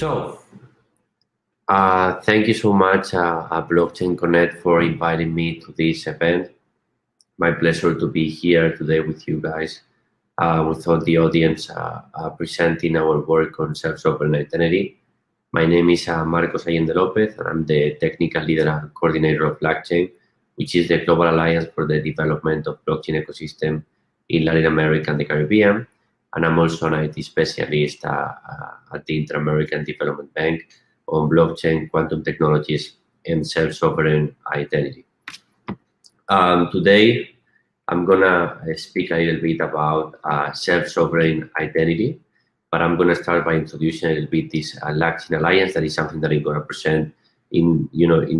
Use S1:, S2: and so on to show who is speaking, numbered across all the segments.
S1: So, thank you so much, Blockchain Connect, for inviting me to this event. My pleasure to be here today with you guys, with all the audience, presenting our work on self-sovereign identity. My name is Marcos Allende Lopez, and I'm the technical leader and coordinator of LACChain, which is the global alliance for the development of blockchain ecosystem in Latin America and the Caribbean. And I'm also an IT specialist at the Inter-American Development Bank on blockchain, quantum technologies, and self-sovereign identity. Today, I'm gonna speak a little bit about self-sovereign identity, but I'm gonna start by introducing a little bit this LACChain Alliance. That is something that I'm gonna present in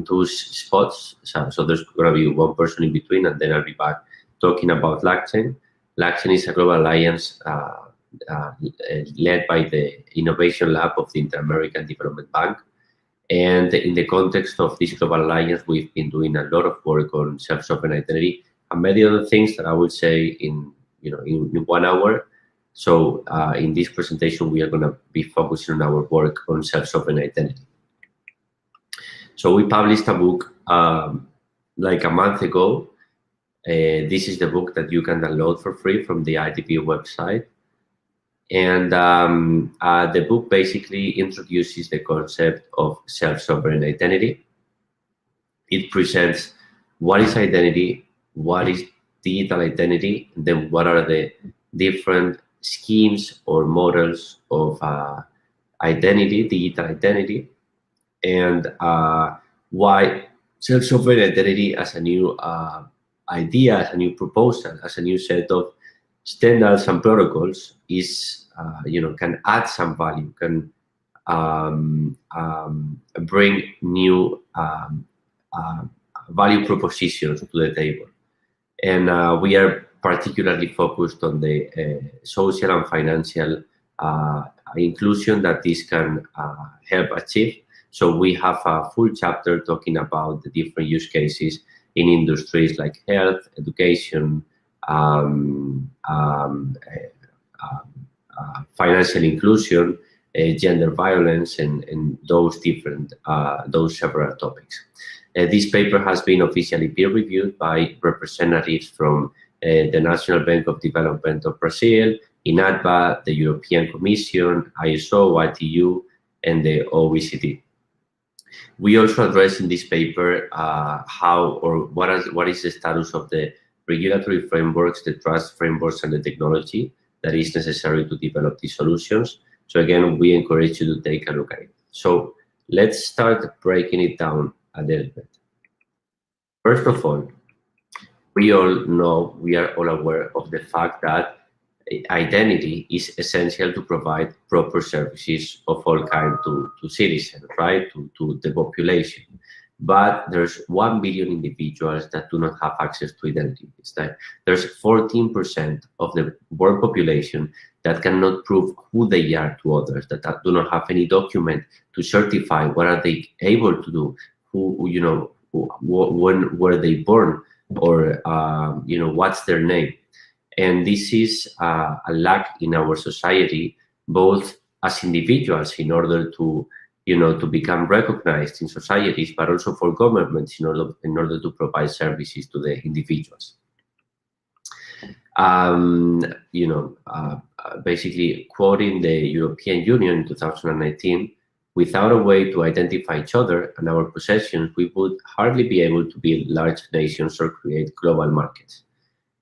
S1: two spots. So there's gonna be one person in between, and then I'll be back talking about LACChain. LACChain is a global alliance led by the Innovation Lab of the Inter-American Development Bank. And in the context of this global alliance, we've been doing a lot of work on self-sovereign identity and many other things that I will say in 1 hour. So in this presentation, we are going to be focusing on our work on self-sovereign identity. So we published a book like a month ago. This is the book that you can download for free from the IDB website. And the book basically introduces the concept of self-sovereign identity. It presents what is identity, what is digital identity, and then what are the different schemes or models of identity, digital identity, and why self-sovereign identity as a new idea, as a new proposal, as a new set of standards and protocols is, can add some value, can bring new value propositions to the table. And we are particularly focused on the social and financial inclusion that this can help achieve. So we have a full chapter talking about the different use cases in industries like health, education, financial inclusion, gender violence, and those several topics. This paper has been officially peer-reviewed by representatives from the National Bank of Development of Brazil, INADBA, the European Commission, ISO, ITU, and the OECD. We also address in this paper what is the status of the regulatory frameworks, the trust frameworks, and the technology that is necessary to develop these solutions. So again, we encourage you to take a look at it. So let's start breaking it down a little bit. First of all, we are all aware of the fact that identity is essential to provide proper services of all kinds to citizens, right, to the population. But there's 1 billion individuals that do not have access to identity. It's that there's 14% of the world population that cannot prove who they are to others, that do not have any document to certify what are they able to do, when were they born, or what's their name. And this is a lack in our society, both as individuals in order to become recognized in societies, but also for governments in order to provide services to the individuals. Basically quoting the European Union in 2019, without a way to identify each other and our possessions, we would hardly be able to build large nations or create global markets.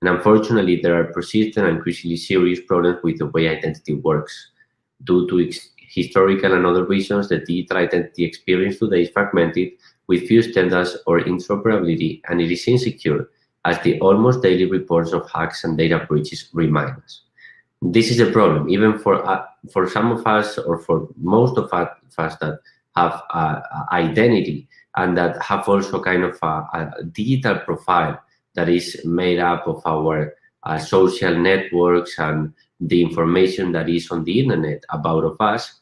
S1: And unfortunately, there are persistent and increasingly serious problems with the way identity works. Due to historical and other reasons, the digital identity experience today is fragmented with few standards or interoperability, and it is insecure, as the almost daily reports of hacks and data breaches remind us. This is a problem, even for some of us, or for most of us that have identity and that have also kind of a digital profile that is made up of our social networks and the information that is on the internet about us.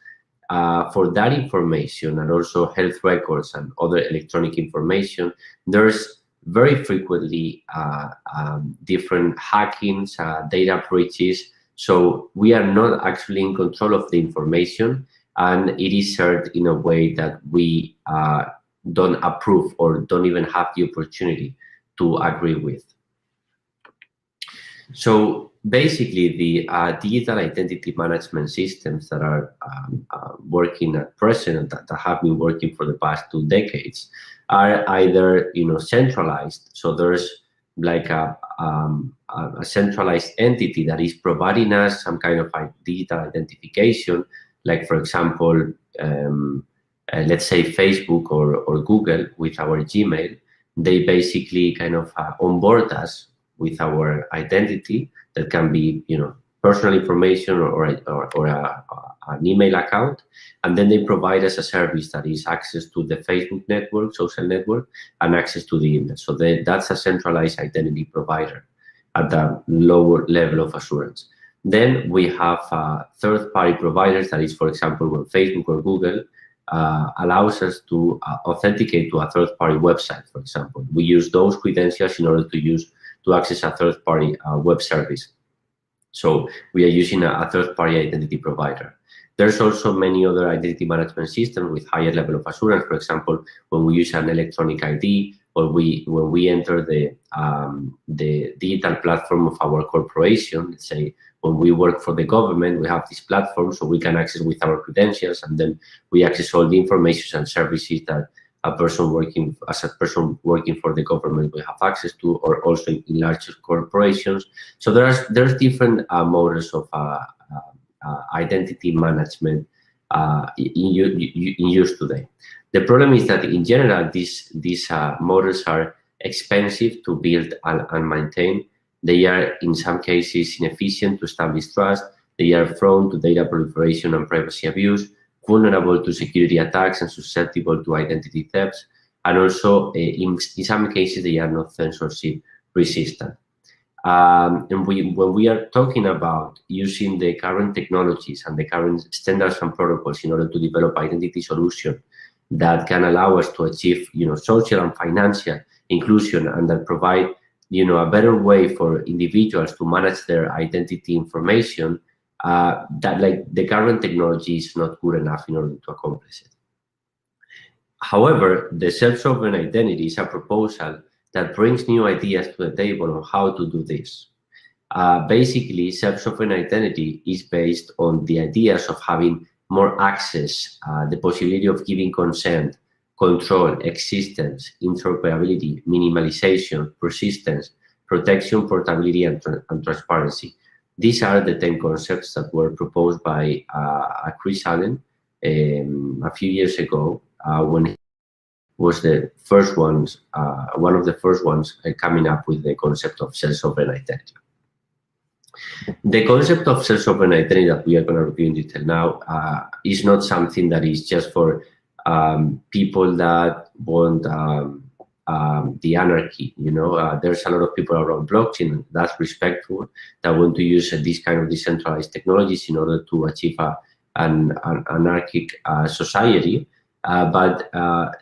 S1: For that information, and also health records and other electronic information, there's very frequently different hackings, data breaches. So we are not actually in control of the information, and it is shared in a way that we don't approve or don't even have the opportunity to agree with. So basically, the digital identity management systems that are working at present, that have been working for the past 2 decades, are either centralized. So there's like a centralized entity that is providing us some kind of digital identification, like for example, let's say Facebook or Google with our Gmail. They basically kind of onboard us with our identity that can be, personal information or an email account, and then they provide us a service that is access to the Facebook network, social network, and access to the email. So that's a centralized identity provider at the lower level of assurance. Then we have third-party providers. That is, for example, when Facebook or Google allows us to authenticate to a third-party website, for example. We use those credentials in order to access a third-party web service. So we are using a third-party identity provider. There's also many other identity management systems with higher level of assurance. For example, when we use an electronic ID, or when we enter the digital platform of our corporation. Let's say when we work for the government, we have this platform, so we can access with our credentials, and then we access all the information and services that a person working for the government will have access to, or also in larger corporations. So there's different models of identity management in use today. The problem is that in general, these models are expensive to build and maintain. They are in some cases inefficient to establish trust. They are prone to data proliferation and privacy abuse, vulnerable to security attacks and susceptible to identity thefts, and also in some cases they are not censorship resistant. And when we are talking about using the current technologies and the current standards and protocols in order to develop identity solutions that can allow us to achieve, social and financial inclusion, and that provide, a better way for individuals to manage their identity information, that the current technology is not good enough in order to accomplish it. However, the self-sovereign identity is a proposal that brings new ideas to the table on how to do this. Basically, self-sovereign identity is based on the ideas of having more access, the possibility of giving consent, control, existence, interoperability, minimalization, persistence, protection, portability, and transparency. These are the 10 concepts that were proposed by Chris Allen a few years ago, when he was the first ones, one of the first ones coming up with the concept of self-sovereign identity. The concept of self-sovereign identity that we are going to review in detail now is not something that is just for people that want the anarchy. There's a lot of people around blockchain that's respectful, that want to use these kind of decentralized technologies in order to achieve an anarchic society. But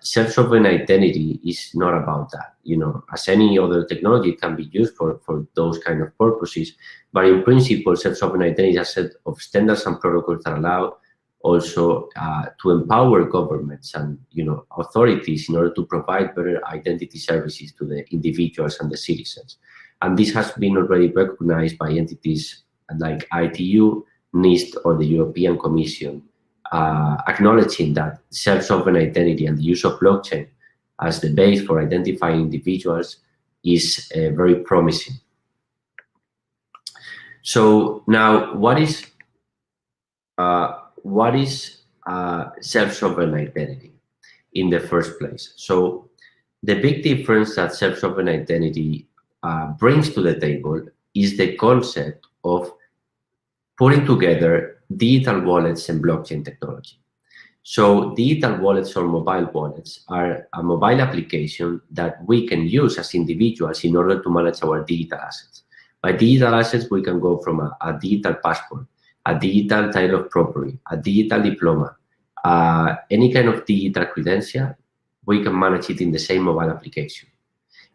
S1: self-sovereign identity is not about that. As any other technology, it can be used for those kind of purposes. But in principle, self-sovereign identity is a set of standards and protocols that allow also to empower governments and authorities in order to provide better identity services to the individuals and the citizens. And this has been already recognized by entities like ITU, NIST, or the European Commission, acknowledging that self-sovereign identity and the use of blockchain as the base for identifying individuals is very promising. So now, what is self-sovereign identity in the first place? So the big difference that self-sovereign identity brings to the table is the concept of putting together digital wallets and blockchain technology. So digital wallets or mobile wallets are a mobile application that we can use as individuals in order to manage our digital assets. By digital assets, we can go from a digital passport, a digital title of property, a digital diploma, any kind of digital credential. We can manage it in the same mobile application.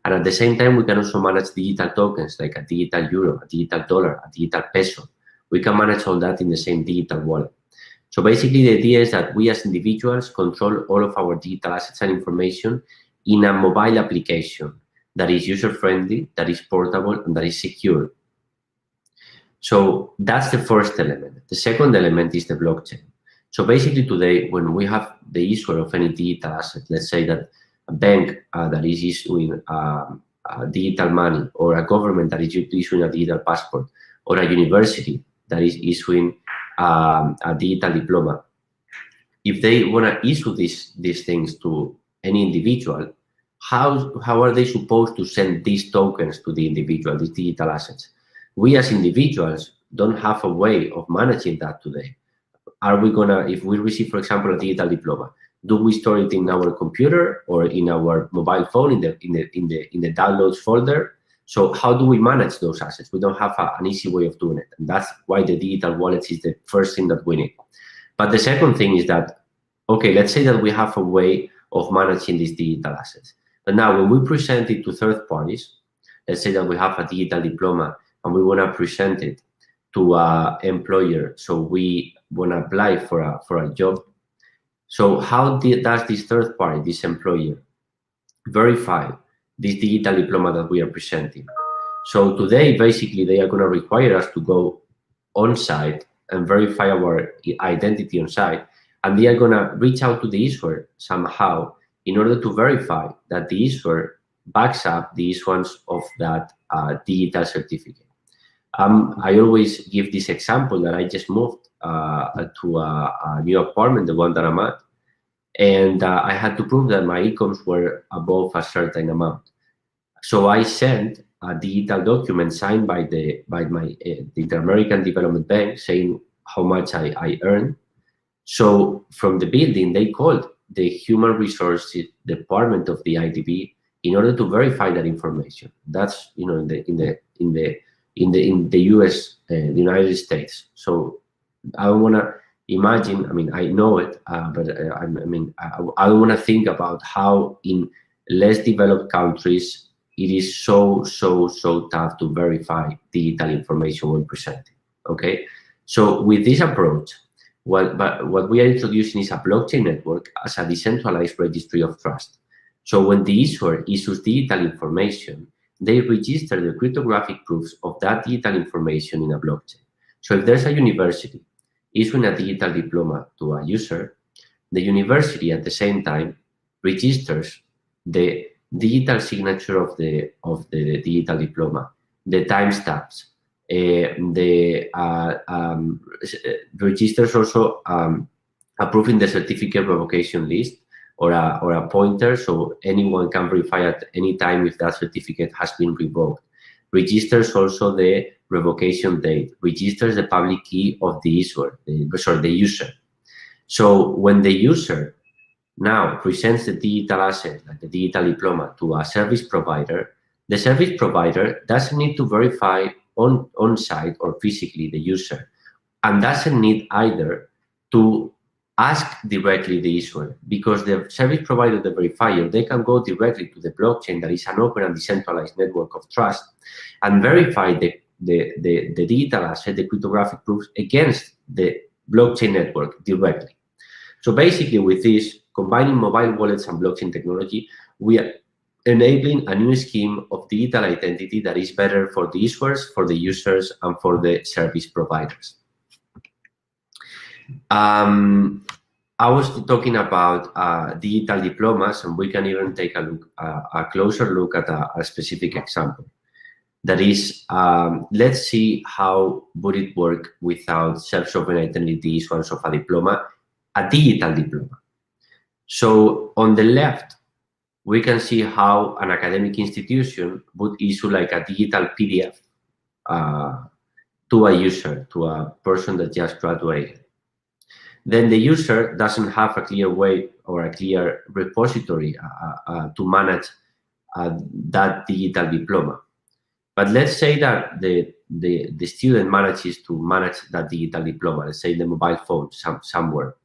S1: And at the same time, we can also manage digital tokens like a digital euro, a digital dollar, a digital peso. We can manage all that in the same digital wallet. So basically, the idea is that we as individuals control all of our digital assets and information in a mobile application that is user-friendly, that is portable, and that is secure. So that's the first element. The second element is the blockchain. So basically today, when we have the issuer of any digital asset, let's say that a bank that is issuing digital money, or a government that is issuing a digital passport, or a university that is issuing a digital diploma, if they want to issue these things to any individual, how are they supposed to send these tokens to the individual, these digital assets? We as individuals don't have a way of managing that today. Are we gonna, if we receive, for example, a digital diploma, do we store it in our computer or in our mobile phone in the downloads folder? So how do we manage those assets? We don't have an easy way of doing it, and that's why the digital wallets is the first thing that we need. But the second thing is that, okay, let's say that we have a way of managing these digital assets. But now when we present it to third parties, let's say that we have a digital diploma and we want to present it to an employer, so we want to apply for a job. So how does this third party, this employer, verify this digital diploma that we are presenting? So today, basically, they are going to require us to go on site and verify our identity on site, and they are going to reach out to the issuer somehow in order to verify that the issuer backs up the issuance of that digital certificate. I always give this example that I just moved to a new apartment, the one that I'm at, and I had to prove that my incomes were above a certain amount. So I sent a digital document signed by the Inter-American Development Bank saying how much I earned. So from the building, they called the Human Resources Department of the IDB in order to verify that information. That's, you know, in the US, the United States. So I don't want to imagine, I mean, I know it, but I don't want to think about how in less developed countries it is so tough to verify digital information when presented. Okay, so with this approach, what we are introducing is a blockchain network as a decentralized registry of trust. So when the issuer issues digital information, they register the cryptographic proofs of that digital information in a blockchain. So if there's a university issuing a digital diploma to a user, the university at the same time registers the digital signature of the digital diploma, the timestamps, registers also approving the certificate revocation list or a pointer, so anyone can verify at any time if that certificate has been revoked. Registers also the revocation date, registers the public key of the issuer, the user. So when the user now presents the digital asset, like the digital diploma, to a service provider, the service provider doesn't need to verify on site or physically the user, and doesn't need either to ask directly the issuer, because the service provider, the verifier, they can go directly to the blockchain that is an open and decentralized network of trust and verify the digital asset, the cryptographic proofs, against the blockchain network directly. So basically with this, combining mobile wallets and blockchain technology, we are enabling a new scheme of digital identity that is better for the issuers, for the users, and for the service providers. I was talking about digital diplomas, and we can even take a closer look at a specific example. That is, let's see how would it work without self-sovereign identity issuance of a diploma, a digital diploma. So on the left, we can see how an academic institution would issue like a digital PDF to a user, to a person that just graduated. Then the user doesn't have a clear way or a clear repository to manage that digital diploma. But let's say that the student manages to manage that digital diploma, let's say the mobile phone somewhere,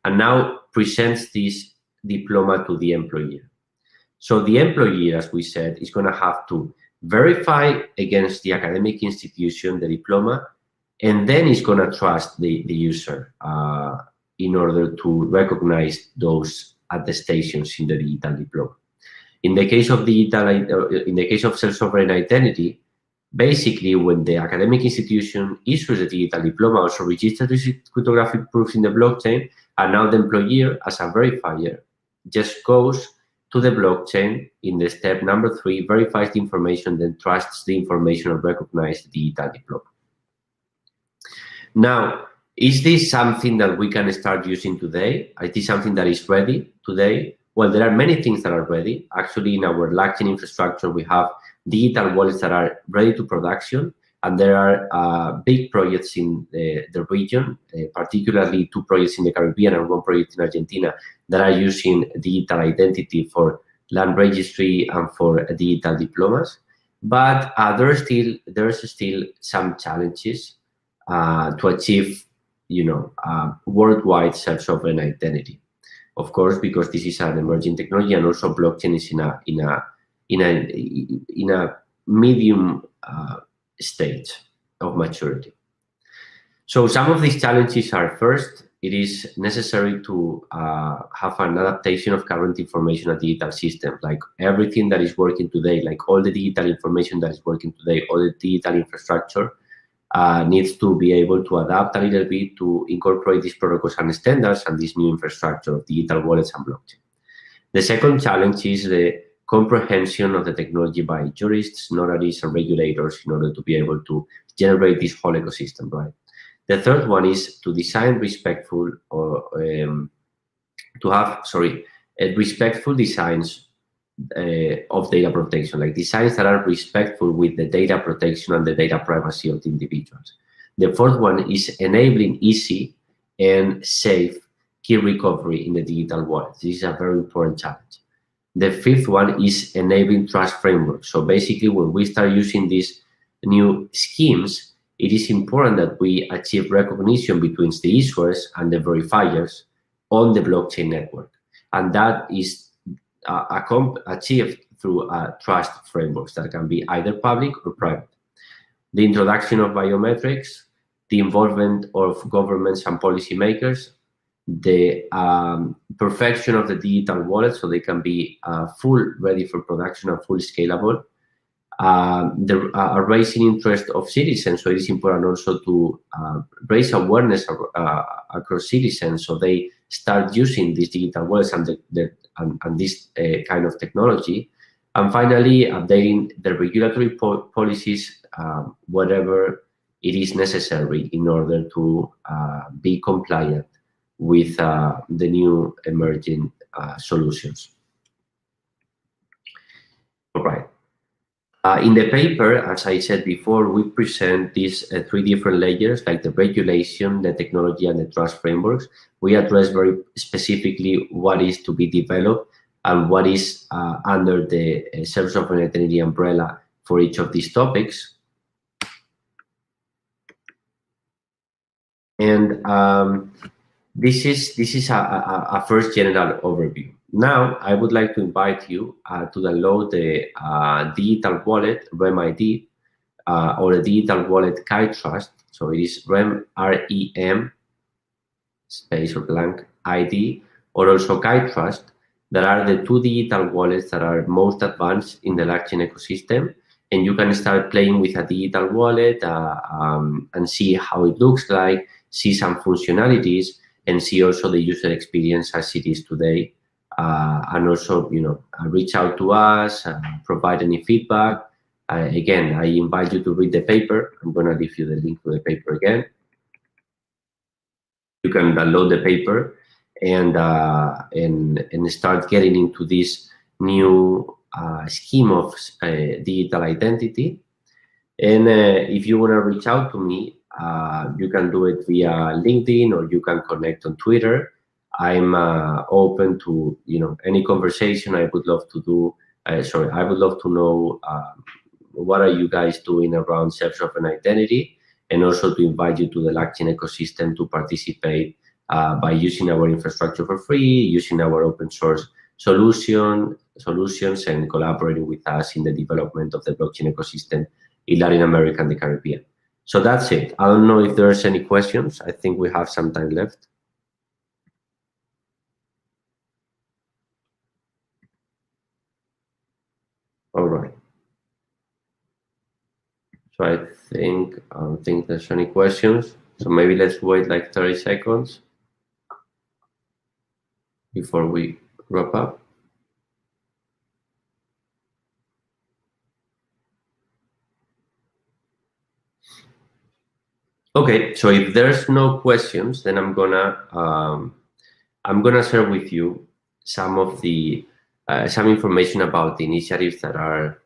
S1: and now presents this diploma to the employer. So the employer, as we said, is going to have to verify against the academic institution the diploma, and then is going to trust the user in order to recognize those attestations in the digital diploma. In the case of self-sovereign identity, basically when the academic institution issues a digital diploma, also registers these cryptographic proofs in the blockchain, and now the employer, as a verifier, just goes to the blockchain in the step number 3, verifies the information, then trusts the information of recognized digital diploma. Now, is this something that we can start using today? Is this something that is ready today? Well, there are many things that are ready. Actually, in our LACChain infrastructure, we have digital wallets that are ready to production, and there are big projects in the region, particularly 2 projects in the Caribbean and 1 project in Argentina that are using digital identity for land registry and for digital diplomas. But there's still some challenges to achieve, worldwide self-sovereign identity. Of course, because this is an emerging technology, and also blockchain is in a medium stage of maturity. So some of these challenges are: first, it is necessary to have an adaptation of current information and digital systems, like everything that is working today, like all the digital information that is working today, all the digital infrastructure needs to be able to adapt a little bit to incorporate these protocols and standards and this new infrastructure of digital wallets and blockchain. The second challenge is the comprehension of the technology by jurists, notaries, and regulators in order to be able to generate this whole ecosystem, right? The third one is to design respectful respectful designs of data protection, like designs that are respectful with the data protection and the data privacy of the individuals. The fourth one is enabling easy and safe key recovery in the digital wallet. This is a very important challenge. The fifth one is enabling trust framework. So basically, when we start using these new schemes, it is important that we achieve recognition between the issuers and the verifiers on the blockchain network. And that is achieved through trust frameworks that can be either public or private. The introduction of biometrics, the involvement of governments and policymakers, the perfection of the digital wallet so they can be full ready for production and full scalable, the raising interest of citizens. So it is important also to raise awareness across citizens so they start using these digital wallets and this kind of technology. And finally, updating the regulatory policies whatever it is necessary in order to be compliant with the new emerging solutions. All right. In the paper, as I said before, we present these 3 different layers, like the regulation, the technology, and the trust frameworks. We address very specifically what is to be developed and what is under the self-sovereign identity umbrella for each of these topics. And this is a first general overview. Now, I would like to invite you to download the digital wallet REM-ID or the digital wallet Kite Trust. So it is REM, R-E-M, space or blank, ID, or also Kite Trust, that are the 2 digital wallets that are most advanced in the LACChain ecosystem. And you can start playing with a digital wallet and see how it looks like, see some functionalities, and see also the user experience as it is today. And also, reach out to us, provide any feedback. Again, I invite you to read the paper. I'm going to leave you the link to the paper again. You can download the paper and start getting into this new scheme of digital identity. And if you want to reach out to me, you can do it via LinkedIn, or you can connect on Twitter. I'm open to any conversation. I would love to do. I would love to know what are you guys doing around self-sovereign identity, and also to invite you to the LACChain ecosystem to participate by using our infrastructure for free, using our open source solutions, and collaborating with us in the development of the blockchain ecosystem in Latin America and the Caribbean. So that's it. I don't know if there's any questions. I think we have some time left. All right. So I don't think there's any questions. So maybe let's wait like 30 seconds before we wrap up. Okay, so if there's no questions, then I'm gonna share with you some of the some information about the initiatives that are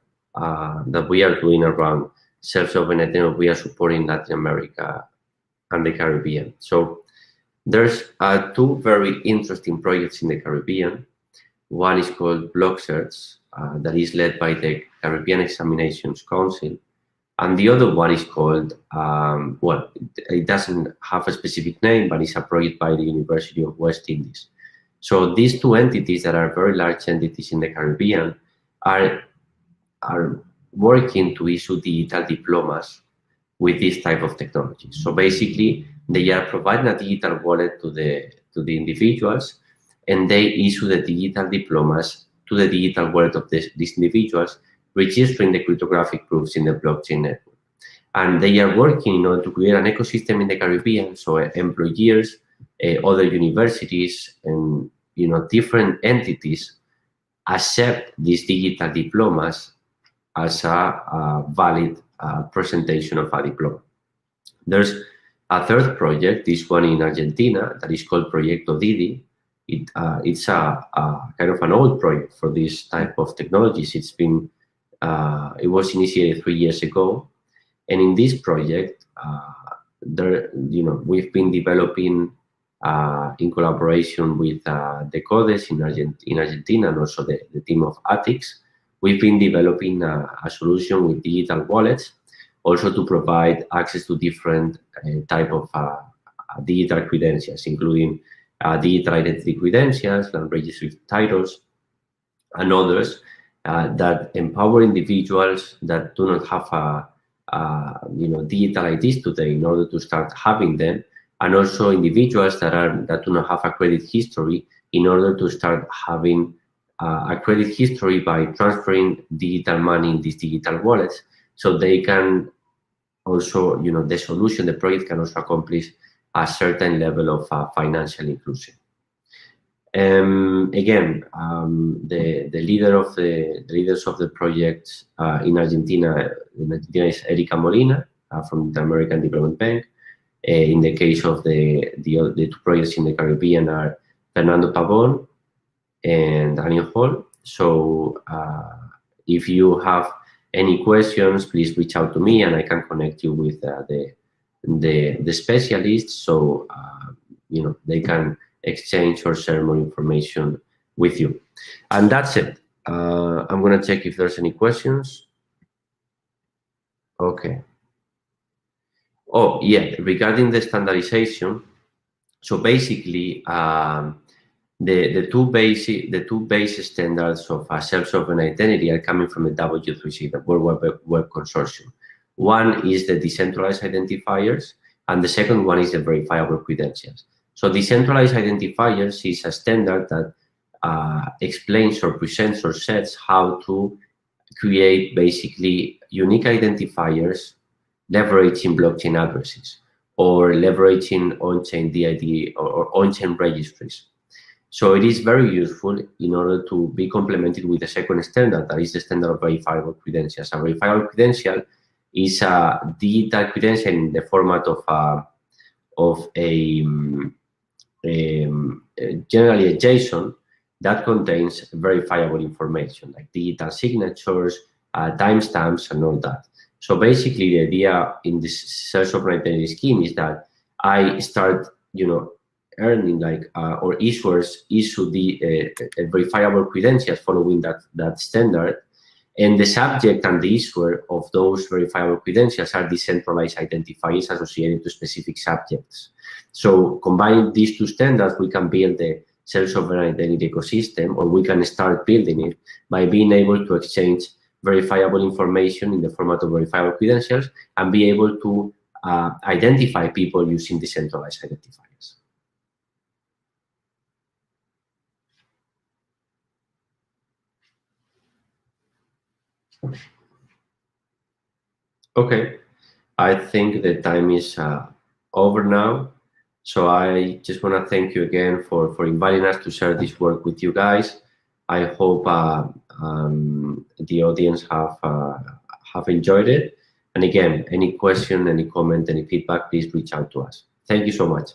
S1: that we are doing around self-sovereignty and we are supporting Latin America and the Caribbean. So there's two very interesting projects in the Caribbean. One is called Block Search, that is led by the Caribbean Examinations Council. And the other one is called, well, it doesn't have a specific name, but it's a project by the University of West Indies. So these two entities that are very large entities in the Caribbean are working to issue digital diplomas with this type of technology. So basically, they are providing a digital wallet to the individuals, and they issue the digital diplomas to the digital wallet of these individuals, registering the cryptographic proofs in the blockchain network. And they are working in order to create an ecosystem in the Caribbean, so employers, other universities, and different entities accept these digital diplomas as a valid presentation of a diploma. There's a third project, this one in Argentina, that is called Proyecto Didi. It's a kind of an old project for this type of technologies. It was initiated 3 years ago, and in this project, we've been developing in collaboration with the CODES in Argentina, and also the team of ATICS. We've been developing a solution with digital wallets, also to provide access to different type of digital credentials, including digital identity credentials, land registry titles, and others that empower individuals that do not have digital IDs today in order to start having them, and also individuals that do not have a credit history in order to start having a credit history by transferring digital money in these digital wallets, so they can also, the project can also accomplish a certain level of financial inclusion. Again, the leaders of the project in Argentina is Erika Molina from the American Development Bank. In the case of the two projects in the Caribbean are Fernando Pavon and Daniel Hall. So if you have any questions, please reach out to me and I can connect you with the specialists, so they can exchange or share more information with you. And that's it. I'm going to check if there's any questions. Okay. Oh, yeah, regarding the standardization, so basically, the two basic standards of self-sovereign identity are coming from the W3C, the World Web Consortium. One is the decentralized identifiers, and the second one is the verifiable credentials. So decentralized identifiers is a standard that explains or presents or sets how to create basically unique identifiers leveraging blockchain addresses or leveraging on-chain DID or on-chain registries. So it is very useful in order to be complemented with the second standard, that is the standard of verifiable credentials. A verifiable credential is a digital credential in the format of generally a JSON that contains verifiable information like digital signatures, timestamps, and all that. So basically, the idea in this self-sovereign identity scheme is that I start, earning or issuers issue the verifiable credentials following that standard, and the subject and the issuer of those verifiable credentials are decentralized identifiers associated to specific subjects. So combining these two standards, we can build the self-sovereign identity ecosystem, or we can start building it by being able to exchange verifiable information in the format of verifiable credentials and be able to identify people using decentralized identifiers. Okay, I think the time is over now. So I just want to thank you again for inviting us to share this work with you guys. I hope the audience have enjoyed it. And again, any question, any comment, any feedback, please reach out to us. Thank you so much.